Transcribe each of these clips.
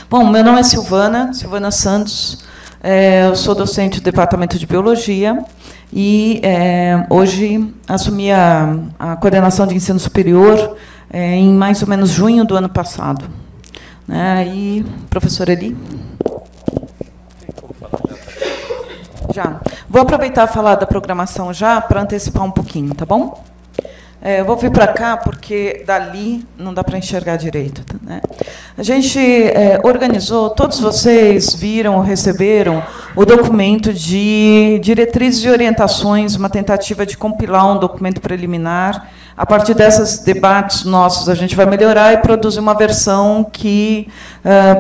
Bom, meu nome é Silvana Santos, eu sou docente do Departamento de Biologia e hoje assumi a coordenação de ensino superior em mais ou menos junho do ano passado. E, professora Eli? Já. Vou aproveitar e falar da programação já para antecipar um pouquinho, tá bom? Eu vou vir para cá, porque dali não dá para enxergar direito. Né? A gente organizou, todos vocês viram ou receberam o documento de diretrizes e orientações, uma tentativa de compilar um documento preliminar. A partir desses debates nossos, a gente vai melhorar e produzir uma versão que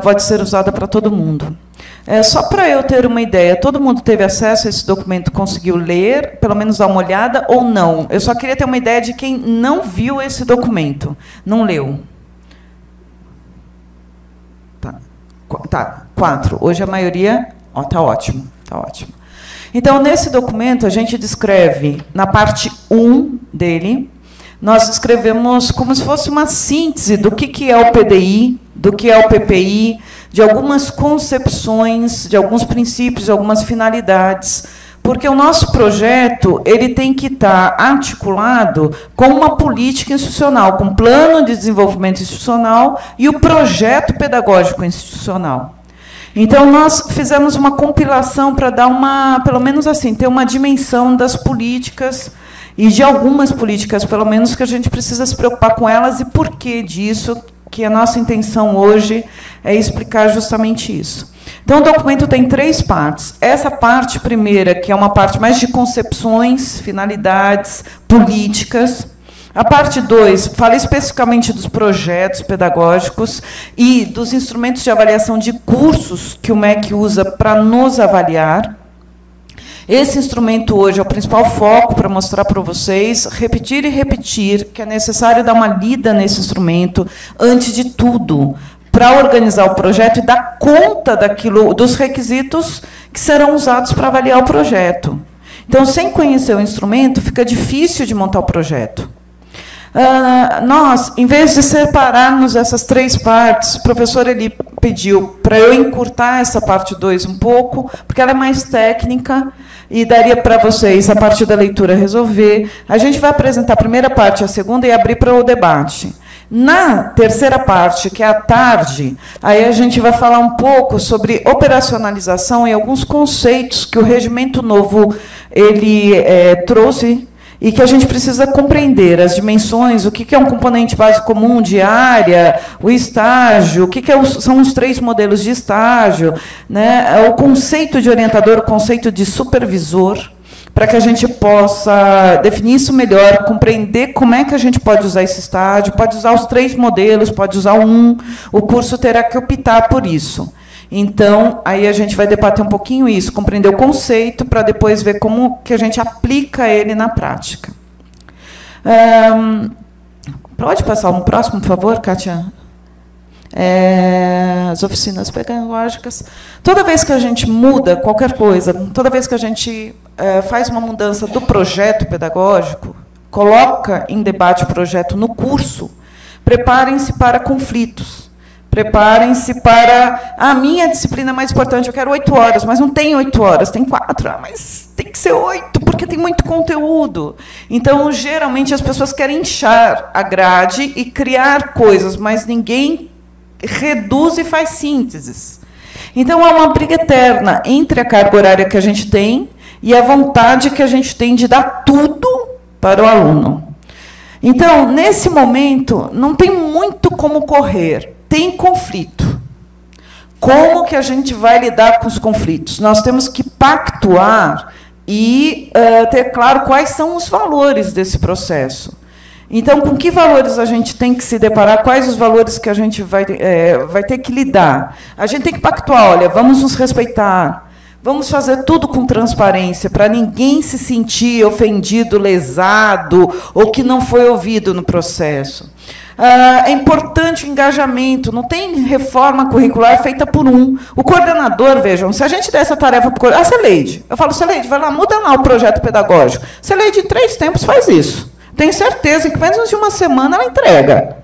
pode ser usada para todo mundo. Só para eu ter uma ideia, todo mundo teve acesso a esse documento, conseguiu ler, pelo menos dar uma olhada, ou não? Eu só queria ter uma ideia de quem não viu esse documento, não leu. Tá, 4. Hoje a maioria... Tá ótimo, tá ótimo. Então, nesse documento, a gente descreve, na parte 1 dele, nós descrevemos como se fosse uma síntese do que é o PDI, do que é o PPI, de algumas concepções, de alguns princípios, de algumas finalidades, porque o nosso projeto ele tem que estar articulado com uma política institucional, com um plano de desenvolvimento institucional e o projeto pedagógico institucional. Então, nós fizemos uma compilação para dar pelo menos assim, ter uma dimensão das políticas e de algumas políticas, pelo menos, que a gente precisa se preocupar com elas e por que disso, que a nossa intenção hoje é explicar justamente isso. Então, o documento tem 3 partes. Essa parte primeira, que é uma parte mais de concepções, finalidades, políticas. A parte 2 fala especificamente dos projetos pedagógicos e dos instrumentos de avaliação de cursos que o MEC usa para nos avaliar. Esse instrumento hoje é o principal foco para mostrar para vocês, repetir e repetir, que é necessário dar uma lida nesse instrumento, antes de tudo, para organizar o projeto e dar conta dos requisitos que serão usados para avaliar o projeto. Então, sem conhecer o instrumento, fica difícil de montar o projeto. Nós, em vez de separarmos essas 3 partes, o professor ele pediu para eu encurtar essa parte 2 um pouco, porque ela é mais técnica, e daria para vocês, a partir da leitura, resolver. A gente vai apresentar a primeira parte e a segunda e abrir para o debate. Na terceira parte, que é à tarde, aí a gente vai falar um pouco sobre operacionalização e alguns conceitos que o Regimento Novo ele trouxe e que a gente precisa compreender as dimensões, o que é um componente básico comum de área, o estágio, o que são os 3 modelos de estágio, né? O conceito de orientador, o conceito de supervisor, para que a gente possa definir isso melhor, compreender como é que a gente pode usar esse estágio, pode usar os 3 modelos, pode usar um, o curso terá que optar por isso. Então, aí a gente vai debater um pouquinho isso, compreender o conceito, para depois ver como que a gente aplica ele na prática. Pode passar um próximo, por favor, Kátia? As oficinas pedagógicas. Toda vez que a gente muda qualquer coisa, toda vez que a gente faz uma mudança do projeto pedagógico, coloca em debate o projeto no curso, preparem-se para conflitos. Preparem-se para... A minha disciplina mais importante, eu quero 8 horas, mas não tem 8 horas, tem 4. Mas tem que ser 8, porque tem muito conteúdo. Então, geralmente, as pessoas querem inchar a grade e criar coisas, mas ninguém reduz e faz sínteses. Então, há uma briga eterna entre a carga horária que a gente tem e a vontade que a gente tem de dar tudo para o aluno. Então, nesse momento, não tem muito como correr. Tem conflito. Como que a gente vai lidar com os conflitos? Nós temos que pactuar e ter claro quais são os valores desse processo. Então, com que valores a gente tem que se deparar? Quais os valores que a gente vai ter que lidar? A gente tem que pactuar, olha, vamos nos respeitar, vamos fazer tudo com transparência, para ninguém se sentir ofendido, lesado, ou que não foi ouvido no processo. É importante o engajamento, não tem reforma curricular feita por um. O coordenador, vejam, se a gente der essa tarefa para o coordenador... Celeide, eu falo, Celeide, vai lá, muda lá o projeto pedagógico. Celeide, em 3 tempos, faz isso. Tenho certeza que, menos de uma semana, ela entrega.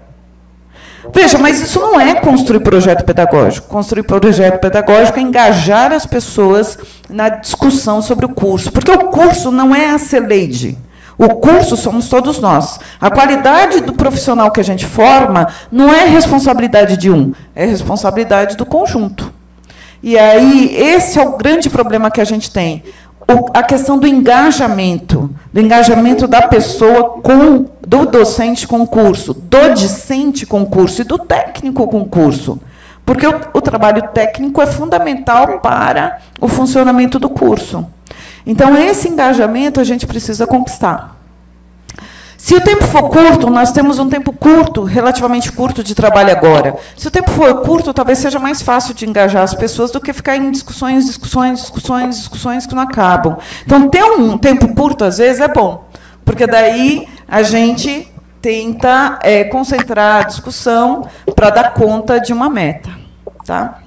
Veja, mas isso não é construir projeto pedagógico. Construir projeto pedagógico é engajar as pessoas na discussão sobre o curso, porque o curso não é a Celeide. O curso somos todos nós. A qualidade do profissional que a gente forma não é responsabilidade de um, é responsabilidade do conjunto. E aí, esse é o grande problema que a gente tem. A questão do engajamento da pessoa do docente com o curso, do discente com o curso e do técnico com o curso. Porque o trabalho técnico é fundamental para o funcionamento do curso. Então, esse engajamento a gente precisa conquistar. Se o tempo for curto, nós temos um tempo curto, relativamente curto de trabalho agora. Se o tempo for curto, talvez seja mais fácil de engajar as pessoas do que ficar em discussões que não acabam. Então, ter um tempo curto, às vezes, é bom, porque daí a gente tenta concentrar a discussão para dar conta de uma meta. Tá?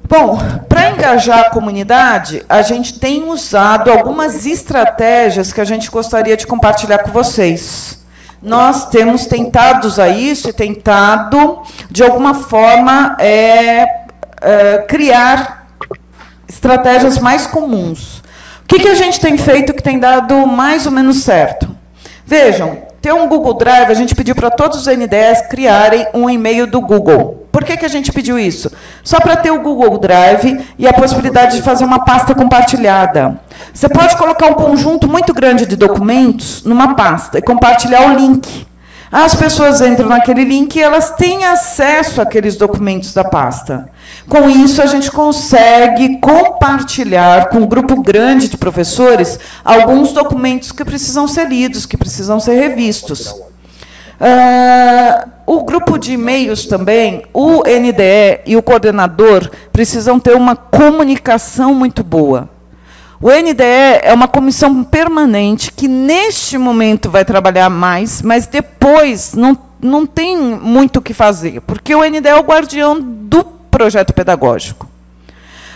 Bom, para engajar a comunidade, a gente tem usado algumas estratégias que a gente gostaria de compartilhar com vocês. Nós temos tentado usar isso e tentado, de alguma forma, criar estratégias mais comuns. O que a gente tem feito que tem dado mais ou menos certo? Vejam, tem um Google Drive, a gente pediu para todos os NDEs criarem um e-mail do Google. Por que a gente pediu isso? Só para ter o Google Drive e a possibilidade de fazer uma pasta compartilhada. Você pode colocar um conjunto muito grande de documentos numa pasta e compartilhar o link. As pessoas entram naquele link e elas têm acesso àqueles documentos da pasta. Com isso, a gente consegue compartilhar com um grupo grande de professores alguns documentos que precisam ser lidos, que precisam ser revistos. O grupo de e-mails também, o NDE e o coordenador precisam ter uma comunicação muito boa. O NDE é uma comissão permanente que, neste momento, vai trabalhar mais, mas depois não tem muito o que fazer, porque o NDE é o guardião do projeto pedagógico.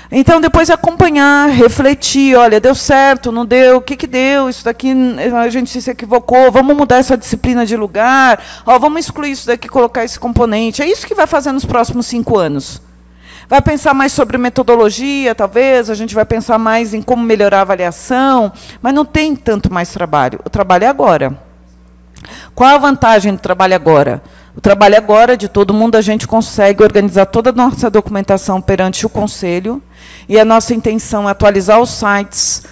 Então, depois acompanhar, refletir, olha, deu certo, não deu, o que deu, isso daqui a gente se equivocou, vamos mudar essa disciplina de lugar, vamos excluir isso daqui, colocar esse componente. É isso que vai fazer nos próximos 5 anos. Vai pensar mais sobre metodologia, talvez, a gente vai pensar mais em como melhorar a avaliação, mas não tem tanto mais trabalho. O trabalho é agora. Qual a vantagem do trabalho agora? O trabalho agora, de todo mundo, a gente consegue organizar toda a nossa documentação perante o Conselho, e a nossa intenção é atualizar os sites.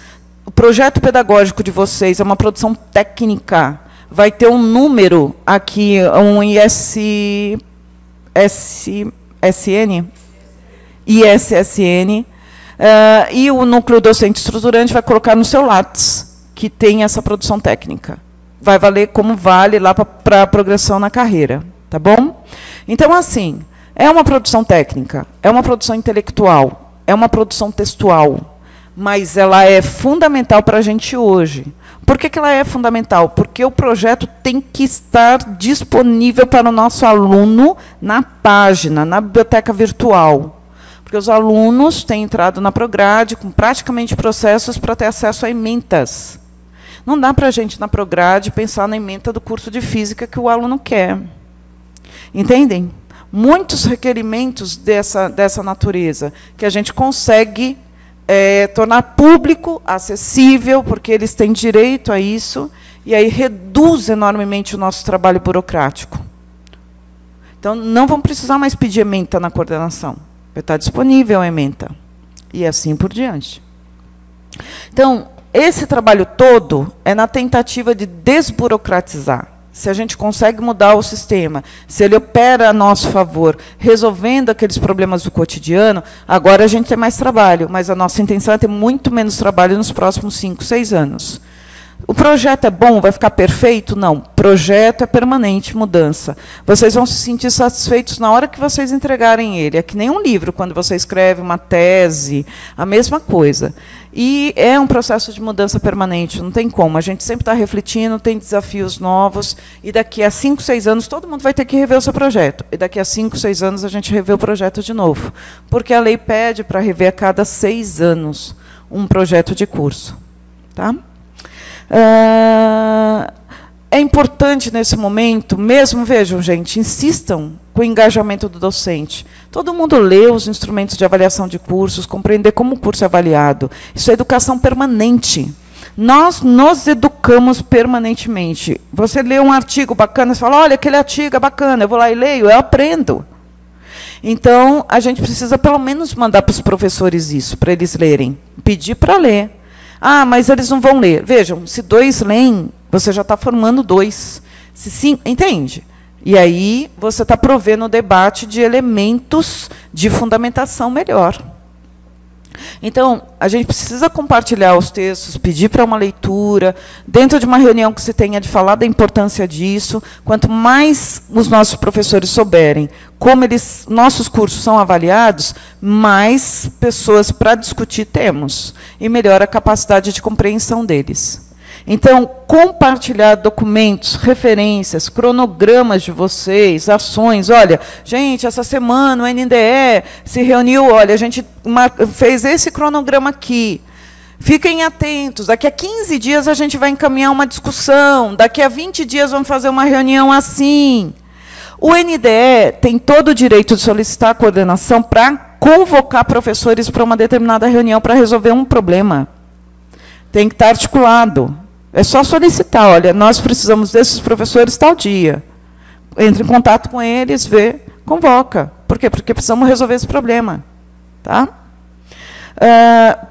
O projeto pedagógico de vocês é uma produção técnica, vai ter um número aqui, um ISSN, e o núcleo docente estruturante vai colocar no seu Lattes, que tem essa produção técnica. Vai valer como vale lá para a progressão na carreira. Tá bom? Então, assim, é uma produção técnica, é uma produção intelectual, é uma produção textual, mas ela é fundamental para a gente hoje. Por que ela é fundamental? Porque o projeto tem que estar disponível para o nosso aluno na página, na biblioteca virtual. Porque os alunos têm entrado na Prograde com praticamente processos para ter acesso a ementas. Não dá para a gente, na Prograde, pensar na ementa do curso de física que o aluno quer. Entendem? Muitos requerimentos dessa natureza, que a gente consegue tornar público, acessível, porque eles têm direito a isso, e aí reduz enormemente o nosso trabalho burocrático. Então, não vão precisar mais pedir ementa na coordenação. Vai estar disponível a ementa. E assim por diante. Então, esse trabalho todo é na tentativa de desburocratizar. Se a gente consegue mudar o sistema, se ele opera a nosso favor, resolvendo aqueles problemas do cotidiano, agora a gente tem mais trabalho, mas a nossa intenção é ter muito menos trabalho nos próximos 5, 6 anos. O projeto é bom? Vai ficar perfeito? Não. Projeto é permanente, mudança. Vocês vão se sentir satisfeitos na hora que vocês entregarem ele. É que nem um livro, quando você escreve uma tese, a mesma coisa. E é um processo de mudança permanente, não tem como. A gente sempre está refletindo, tem desafios novos, e daqui a 5, 6 anos, todo mundo vai ter que rever o seu projeto. E daqui a 5, 6 anos, a gente revê o projeto de novo. Porque a lei pede para rever a cada 6 anos um projeto de curso. Tá? é importante nesse momento, mesmo, vejam, gente, insistam com o engajamento do docente. Todo mundo lê os instrumentos de avaliação de cursos, compreender como o curso é avaliado. Isso é educação permanente. Nós nos educamos permanentemente. Você lê um artigo bacana, você fala, olha, aquele artigo é bacana, eu vou lá e leio, eu aprendo. Então, a gente precisa, pelo menos, mandar para os professores isso, para eles lerem. Pedir para ler. Ah, mas eles não vão ler. Vejam, se 2 leem, você já está formando 2. Se 5, entende? E aí você está provendo o debate de elementos de fundamentação melhor. Então, a gente precisa compartilhar os textos, pedir para uma leitura, dentro de uma reunião que se tenha de falar da importância disso. Quanto mais os nossos professores souberem como nossos cursos são avaliados, mais pessoas para discutir temos, e melhora a capacidade de compreensão deles. Então, compartilhar documentos, referências, cronogramas de vocês, ações. Olha, gente, essa semana o NDE se reuniu, olha, a gente fez esse cronograma aqui. Fiquem atentos, daqui a 15 dias a gente vai encaminhar uma discussão, daqui a 20 dias vamos fazer uma reunião assim. O NDE tem todo o direito de solicitar a coordenação para convocar professores para uma determinada reunião para resolver um problema. Tem que estar articulado. É só solicitar, olha, nós precisamos desses professores tal dia. Entre em contato com eles, vê, convoca. Por quê? Porque precisamos resolver esse problema. Tá?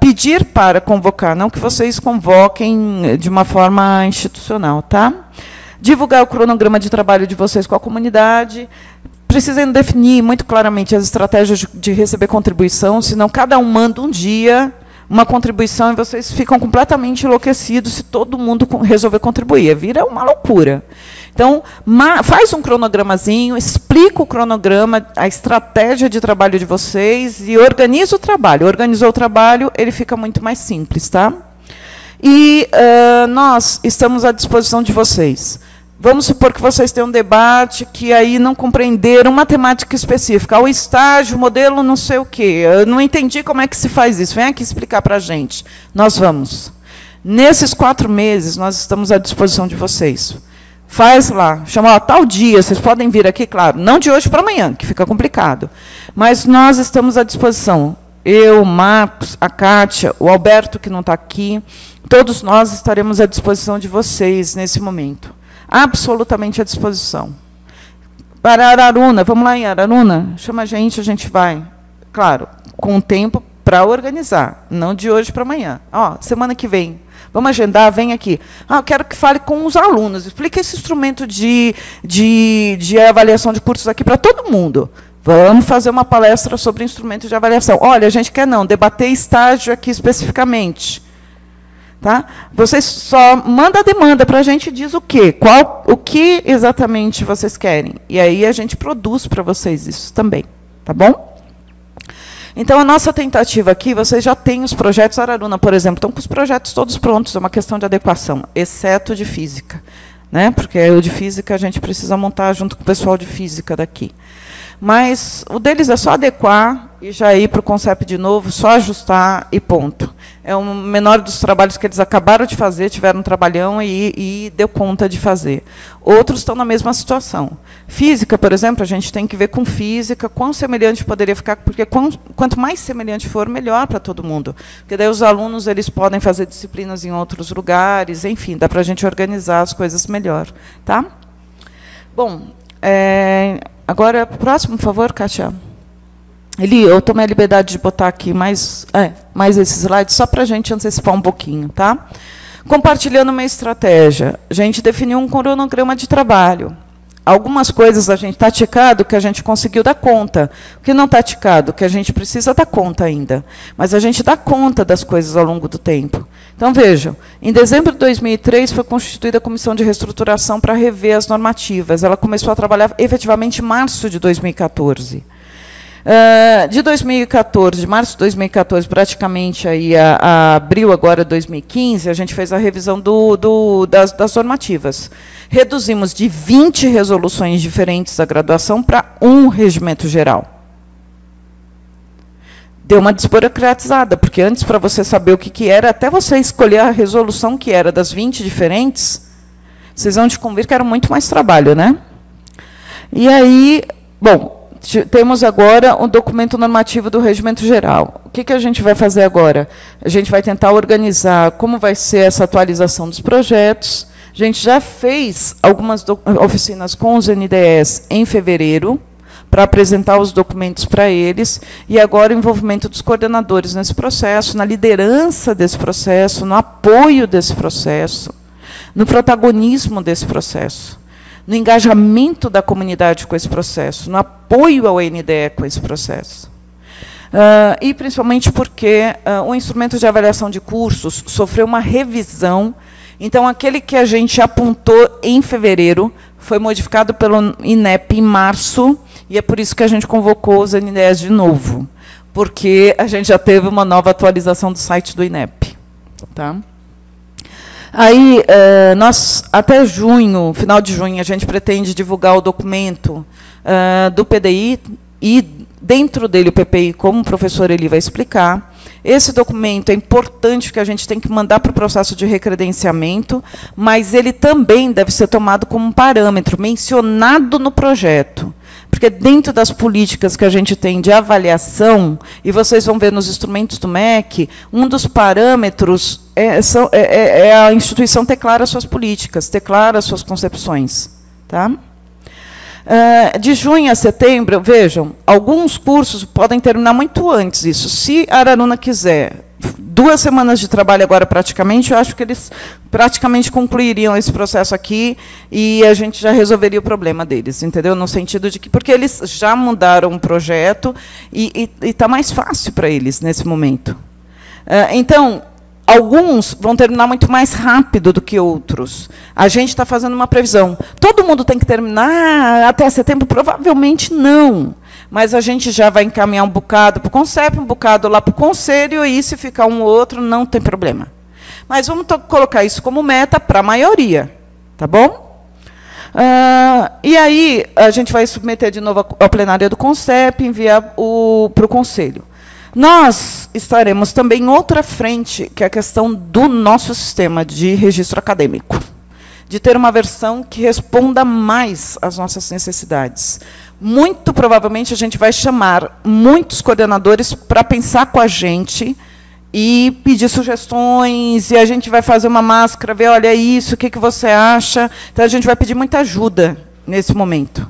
Pedir para convocar, não que vocês convoquem de uma forma institucional. Tá? Divulgar o cronograma de trabalho de vocês com a comunidade. Precisam definir muito claramente as estratégias de receber contribuição, senão cada um manda um dia uma contribuição e vocês ficam completamente enlouquecidos se todo mundo resolver contribuir. Vira uma loucura. Então, faz um cronogramazinho, explica o cronograma, a estratégia de trabalho de vocês e organiza o trabalho. Organizou o trabalho, ele fica muito mais simples. Tá? E nós estamos à disposição de vocês. Vamos supor que vocês têm um debate que aí não compreenderam uma temática específica. O estágio, o modelo, não sei o quê. Eu não entendi como é que se faz isso. Vem aqui explicar para a gente. Nós vamos. Nesses 4 meses, nós estamos à disposição de vocês. Faz lá, chama tal dia, vocês podem vir aqui, claro, não de hoje para amanhã, que fica complicado. Mas nós estamos à disposição. Eu, o Marcos, a Kátia, o Alberto, que não está aqui, todos nós estaremos à disposição de vocês nesse momento. Absolutamente à disposição. Para Araruna, vamos lá em Araruna? Chama a gente vai. Claro, com tempo para organizar, não de hoje para amanhã. Ó, semana que vem, vamos agendar, vem aqui. Eu quero que fale com os alunos, explique esse instrumento de avaliação de cursos aqui para todo mundo. Vamos fazer uma palestra sobre instrumento de avaliação. Olha, a gente quer não, debater estágio aqui especificamente. Tá? Vocês só mandam a demanda para a gente e diz o quê? O que exatamente vocês querem. E aí a gente produz para vocês isso também. Tá bom? Então, a nossa tentativa aqui, vocês já têm os projetos. Araruna, por exemplo, estão com os projetos todos prontos, é uma questão de adequação, exceto o de física. Né? Porque o de física a gente precisa montar junto com o pessoal de física daqui. Mas o deles é só adequar e já ir para o Concept de novo, só ajustar e ponto. É o menor dos trabalhos que eles acabaram de fazer, tiveram um trabalhão e deu conta de fazer. Outros estão na mesma situação. Física, por exemplo, a gente tem que ver com física, quão semelhante poderia ficar, porque quanto mais semelhante for, melhor para todo mundo. Porque daí os alunos eles podem fazer disciplinas em outros lugares, enfim, dá para a gente organizar as coisas melhor. Tá? Bom, agora, próximo, por favor, Kátia. Eu tomei a liberdade de botar aqui mais esses slides, só para a gente antecipar um pouquinho. Tá? Compartilhando uma estratégia. A gente definiu um cronograma de trabalho. Algumas coisas a gente está ticado que a gente conseguiu dar conta. O que não está ticado, que a gente precisa dar conta ainda. Mas a gente dá conta das coisas ao longo do tempo. Então, vejam, em dezembro de 2003 foi constituída a Comissão de Reestruturação para rever as normativas. Ela começou a trabalhar efetivamente em março de 2014. De 2014, de março de 2014, praticamente aí a abril agora de 2015, a gente fez a revisão das normativas. Reduzimos de 20 resoluções diferentes da graduação para um regimento geral. Deu uma desburocratizada, porque antes, para você saber o que era, até você escolher a resolução que era das 20 diferentes, Vocês vão descobrir que era muito mais trabalho, né? E aí, bom, temos agora o documento normativo do Regimento Geral. O que a gente vai fazer agora? A gente vai tentar organizar como vai ser essa atualização dos projetos. A gente já fez algumas oficinas com os NDEs em fevereiro, para apresentar os documentos para eles, e agora o envolvimento dos coordenadores nesse processo, na liderança desse processo, no apoio desse processo, no protagonismo desse processo, no engajamento da comunidade com esse processo, no apoio ao NDE com esse processo. E principalmente porque o instrumento de avaliação de cursos sofreu uma revisão. Então, aquele que a gente apontou em fevereiro foi modificado pelo INEP em março, e é por isso que a gente convocou os NDEs de novo, porque a gente já teve uma nova atualização do site do INEP. Tá? Aí, nós, até junho, final de junho, a gente pretende divulgar o documento do PDI, e dentro dele o PPI, como o professor Eli vai explicar. Esse documento é importante, que a gente tem que mandar para o processo de recredenciamento, mas ele também deve ser tomado como um parâmetro, mencionado no projeto. Porque dentro das políticas que a gente tem de avaliação, e vocês vão ver nos instrumentos do MEC, um dos parâmetros é a instituição declara suas políticas, declara suas concepções. Tá? De junho a setembro, vejam, alguns cursos podem terminar muito antes isso. Se a Araruna quiser 2 semanas de trabalho agora, praticamente, eu acho que eles praticamente concluiriam esse processo aqui e a gente já resolveria o problema deles, entendeu? No sentido de que, porque eles já mudaram o projeto e está mais fácil para eles nesse momento. Então, alguns vão terminar muito mais rápido do que outros. A gente está fazendo uma previsão. Todo mundo tem que terminar até setembro? Provavelmente não. Mas a gente já vai encaminhar um bocado para o CONCEP, um bocado lá para o Conselho, e se ficar um ou outro, não tem problema. Mas vamos colocar isso como meta para a maioria. Tá bom? E aí, a gente vai submeter de novo ao plenário do CONCEP, enviar para o Conselho. Nós estaremos também em outra frente, que é a questão do nosso sistema de registro acadêmico, de ter uma versão que responda mais às nossas necessidades. Muito provavelmente, a gente vai chamar muitos coordenadores para pensar com a gente e pedir sugestões, e a gente vai fazer uma máscara, ver, olha isso, o que você acha? Então, a gente vai pedir muita ajuda nesse momento,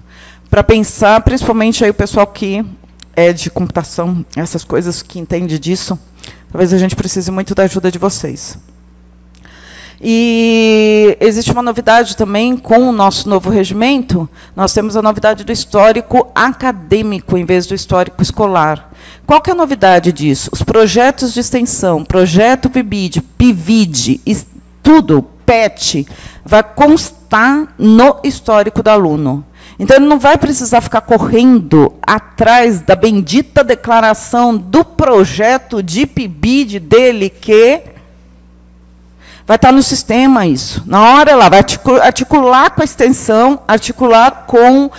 para pensar, principalmente aí o pessoal que é de computação, essas coisas que entende disso, talvez a gente precise muito da ajuda de vocês. E existe uma novidade também com o nosso novo regimento. Nós temos a novidade do histórico acadêmico, em vez do histórico escolar. Qual que é a novidade disso? Os projetos de extensão, projeto PIBID, PIVID, tudo, PET, vai constar no histórico do aluno. Então, ele não vai precisar ficar correndo atrás da bendita declaração do projeto de PIBID dele, que vai estar no sistema isso. Na hora, ela vai articular com a extensão, articular com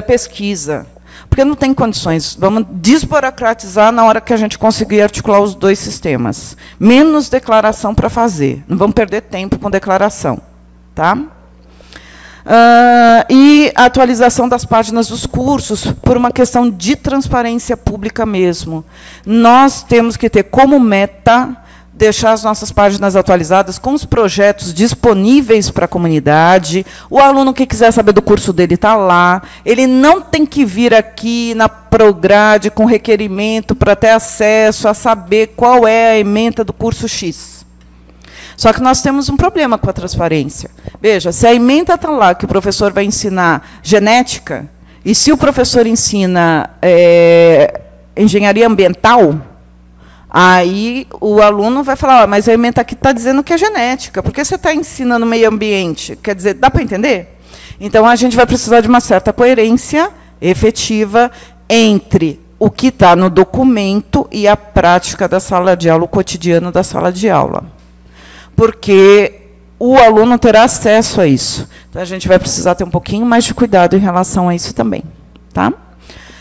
pesquisa. Porque não tem condições. Vamos desburocratizar na hora que a gente conseguir articular os 2 sistemas. Menos declaração para fazer. Não vamos perder tempo com declaração. Tá? E a atualização das páginas dos cursos, por uma questão de transparência pública mesmo. Nós temos que ter como meta deixar as nossas páginas atualizadas com os projetos disponíveis para a comunidade. O aluno que quiser saber do curso dele está lá. Ele não tem que vir aqui na Prograde com requerimento para ter acesso a saber qual é a ementa do curso X. Só que nós temos um problema com a transparência. Veja, se a ementa está lá, que o professor vai ensinar genética, e se o professor ensina engenharia ambiental, aí o aluno vai falar, mas a ementa aqui está dizendo que é genética, por que você está ensinando meio ambiente? Quer dizer, dá para entender? Então, a gente vai precisar de uma certa coerência efetiva entre o que está no documento e a prática da sala de aula, o cotidiano da sala de aula. Porque o aluno terá acesso a isso. Então, a gente vai precisar ter um pouquinho mais de cuidado em relação a isso também. Tá?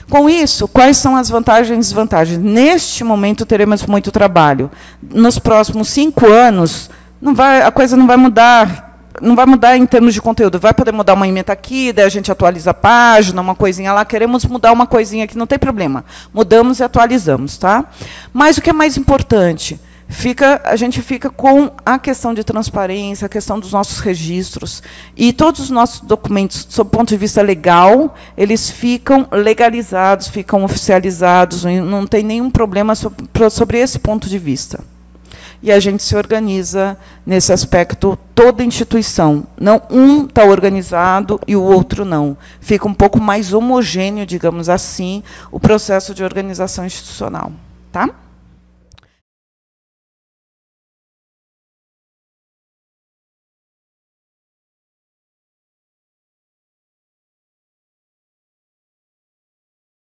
Com isso, quais são as vantagens e desvantagens? Neste momento, teremos muito trabalho. Nos próximos 5 anos, a coisa não vai mudar não vai mudar em termos de conteúdo, vai poder mudar uma emenda aqui, daí a gente atualiza a página, uma coisinha lá, queremos mudar uma coisinha aqui, não tem problema. Mudamos e atualizamos, tá? Mas o que é mais importante? A gente fica com a questão de transparência, a questão dos nossos registros, e todos os nossos documentos, sob o ponto de vista legal, eles ficam legalizados, ficam oficializados, não tem nenhum problema sobre esse ponto de vista. E a gente se organiza nesse aspecto, toda instituição. Não um está organizado e o outro não. Fica um pouco mais homogêneo, digamos assim, o processo de organização institucional. Tá?